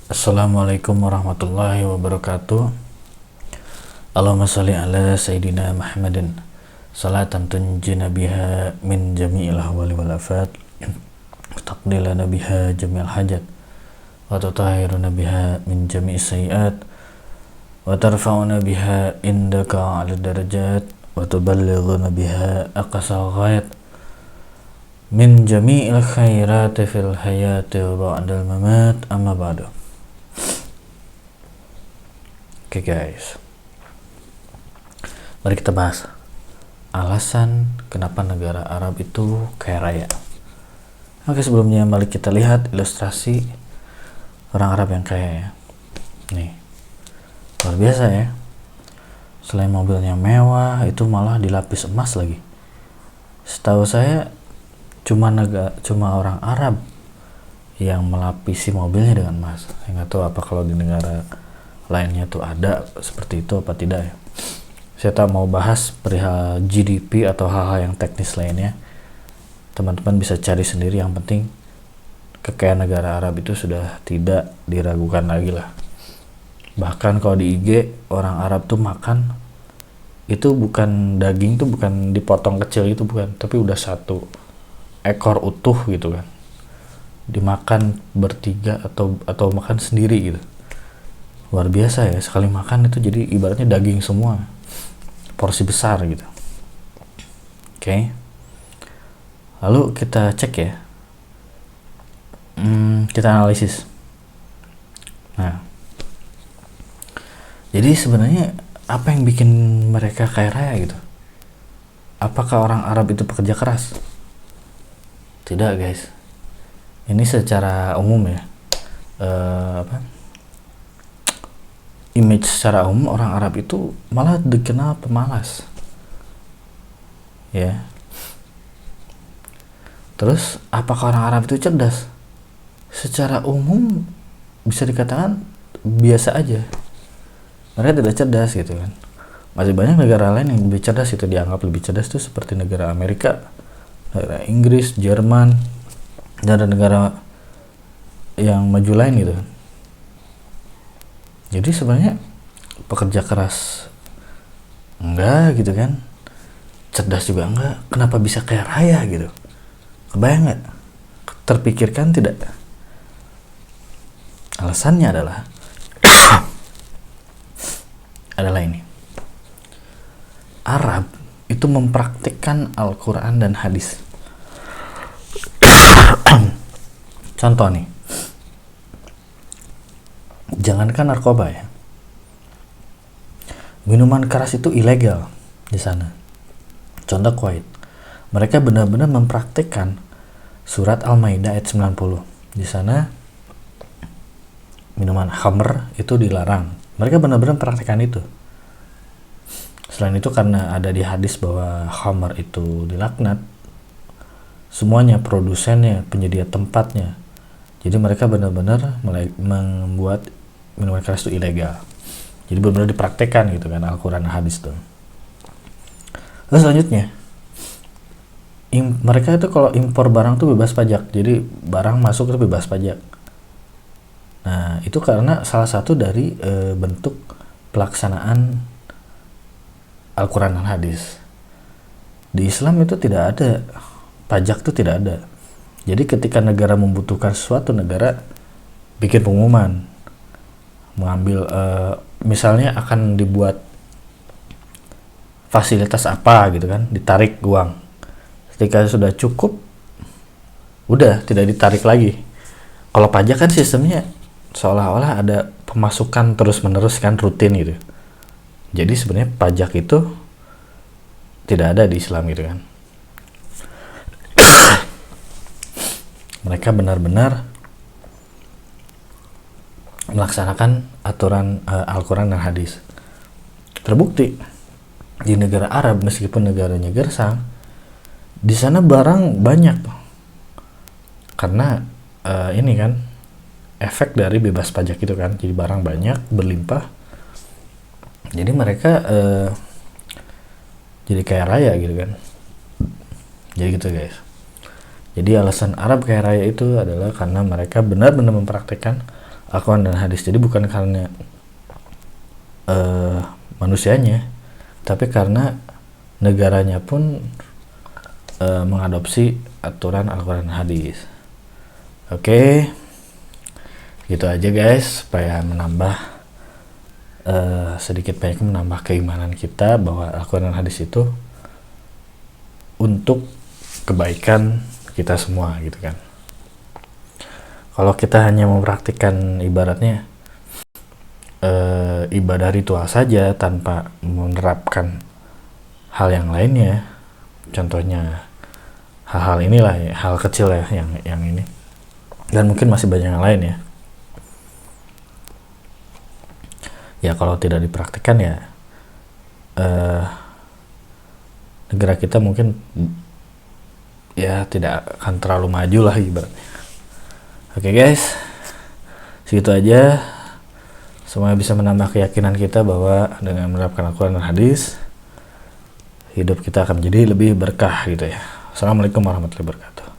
Assalamualaikum warahmatullahi wabarakatuh. Allahumma sholli ala Sayyidina Muhammadin salatan tunjina biha min jami'il ahwali wal afat wa taqdilana biha jami'al hajat wa tutahhiruna biha min jami'is sayiat wa tarfa'una biha indaka 'ala darajat wa tuballighuna biha aqsal ghayat min jami'il khairati fil hayati wa ba'dal mamat, amma ba'du. Oke guys, mari kita bahas alasan kenapa negara Arab itu kaya raya. Oke, sebelumnya mari kita lihat ilustrasi orang Arab yang kaya ya. Nih, luar biasa ya. Selain mobilnya mewah, itu malah dilapis emas lagi. Setahu saya cuma orang Arab yang melapisi mobilnya dengan emas. Saya nggak tahu apa kalau di negara lainnya tuh ada seperti itu apa tidak ya. Saya tak mau bahas perihal GDP atau hal-hal yang teknis lainnya. Teman-teman bisa cari sendiri, yang penting kekayaan negara Arab itu sudah tidak diragukan lagi lah. Bahkan kalau di IG orang Arab tuh makan itu bukan daging, tuh bukan dipotong kecil itu, bukan, tapi udah satu ekor utuh gitu kan, dimakan bertiga atau makan sendiri gitu. Luar biasa ya, sekali makan itu jadi ibaratnya daging semua, porsi besar gitu. Oke. Lalu kita cek ya, kita analisis. Nah, jadi sebenarnya apa yang bikin mereka kaya raya gitu? Apakah orang Arab itu pekerja keras? Tidak guys, ini secara umum ya. Image secara umum orang Arab itu malah dikenal pemalas ya. Terus apakah orang Arab itu cerdas? Secara umum bisa dikatakan biasa aja, mereka tidak cerdas gitu kan. Masih banyak negara lain yang lebih cerdas, itu dianggap lebih cerdas tuh, seperti negara Amerika, negara Inggris, Jerman, dan negara yang maju lain gitu. Jadi sebenarnya pekerja keras enggak gitu kan, cerdas juga enggak, kenapa bisa kaya raya gitu? Kebayang nggak? Terpikirkan tidak? Alasannya adalah ini. Arab itu mempraktikkan Al-Quran dan hadis. Contoh nih, jangankan narkoba ya, minuman keras itu ilegal di sana. Contoh Kuwait, mereka benar-benar mempraktikkan surat Al-Maidah ayat 90. Di sana minuman khamr itu dilarang. Mereka benar-benar mempraktikkan itu. Selain itu, karena ada di hadis bahwa khamr itu dilaknat, semuanya, produsennya, penyedia tempatnya, jadi mereka benar-benar membuat minuman keras itu ilegal. Jadi benar-benar dipraktekkan gitu kan, Al-Quran dan hadis tuh. Terus selanjutnya, mereka itu kalau impor barang tuh bebas pajak. Jadi barang masuk itu bebas pajak. Nah, itu karena salah satu dari bentuk pelaksanaan Al-Quran dan hadis. Di Islam itu tidak ada pajak, tuh tidak ada. Jadi ketika negara membutuhkan sesuatu, negara bikin pengumuman, mengambil misalnya akan dibuat fasilitas apa gitu kan, ditarik uang. Ketika sudah cukup, udah tidak ditarik lagi. Kalau pajak kan sistemnya seolah-olah ada pemasukan terus-menerus kan, rutin gitu. Jadi sebenarnya pajak itu tidak ada di Islam gitu kan. Mereka benar-benar melaksanakan aturan Al-Quran dan hadis. Terbukti di negara Arab, meskipun negaranya gersang, di sana barang banyak karena ini kan efek dari bebas pajak itu kan. Jadi barang banyak, berlimpah, jadi mereka jadi kaya raya gitu kan. Jadi gitu guys. Jadi alasan Arab kaya raya itu adalah karena mereka benar-benar mempraktikkan Al-Quran dan hadis. Jadi bukan karena manusianya, tapi karena negaranya pun mengadopsi aturan Al-Quran dan hadis. Oke, gitu aja guys, supaya menambah sedikit banyak menambah keimanan kita bahwa Al-Quran dan hadis itu untuk kebaikan kita semua gitu kan. Kalau kita hanya mempraktikkan ibaratnya ibadah ritual saja tanpa menerapkan hal yang lainnya, contohnya hal-hal inilah ya, hal kecil ya yang ini, dan mungkin masih banyak yang lain ya. Ya kalau tidak dipraktikkan ya negara kita mungkin ya tidak akan terlalu maju lah ibaratnya. Oke guys, segitu aja. Semoga bisa menambah keyakinan kita bahwa dengan menerapkan Al-Quran dan hadis, hidup kita akan menjadi lebih berkah gitu ya. Assalamualaikum warahmatullahi wabarakatuh.